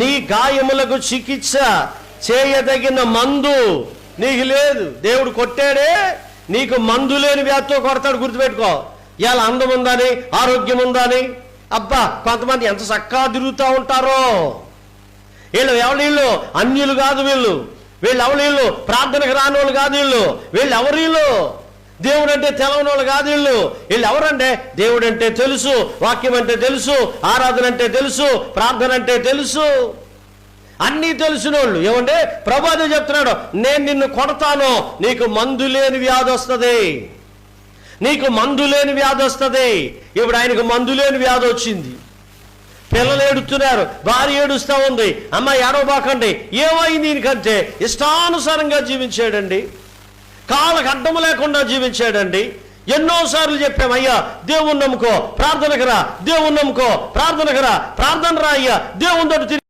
నీ గాయములకు చికిత్స చేయదగిన మందు నీకు లేదు. దేవుడు కొట్టాడే, నీకు మందు లేని వ్యాధితో కొడతాడు. గుర్తుపెట్టుకో. ఇలా అందం ఉందని, ఆరోగ్యం ఉందని, అబ్బా కొంతమంది ఎంత చక్కగా తిరుగుతూ ఉంటారో. వీళ్ళు అన్యులు కాదు, వీళ్ళు ప్రార్థనకు రాని వాళ్ళు కాదు, వీళ్ళు ఎవరు? దేవుడు అంటే తెలవని వాళ్ళు కాదు. వీళ్ళు ఎవరంటే దేవుడు అంటే తెలుసు, వాక్యం అంటే తెలుసు, ఆరాధన అంటే తెలుసు, ప్రార్థన అంటే తెలుసు, అన్నీ తెలిసిన వాళ్ళు. ఏమంటే ప్రభు అదే చెప్తున్నాడు, నేను నిన్ను కొడతాను, నీకు మందు లేని వ్యాధి వస్తుంది, నీకు మందు లేని వ్యాధి వస్తుంది. ఇప్పుడు ఆయనకు మందు లేని వ్యాధి వచ్చింది. పిల్లలు ఏడుస్తున్నారు, భార్య ఏడుస్తూ ఉంది, అమ్మ ఏడవబాకండి. ఏమైంది దీనికంటే ఇష్టానుసారంగా జీవించాడండి, కాళ్ళకు అడ్డము లేకుండా జీవించాడండి. ఎన్నోసార్లు చెప్పాం, అయ్యా దేవుణ్ణి నమ్ముకో, ప్రార్థనకు రా, దేవుణ్ణి నమ్ముకో, ప్రార్థనకు రా, ప్రార్థన రా అయ్యా, దేవుని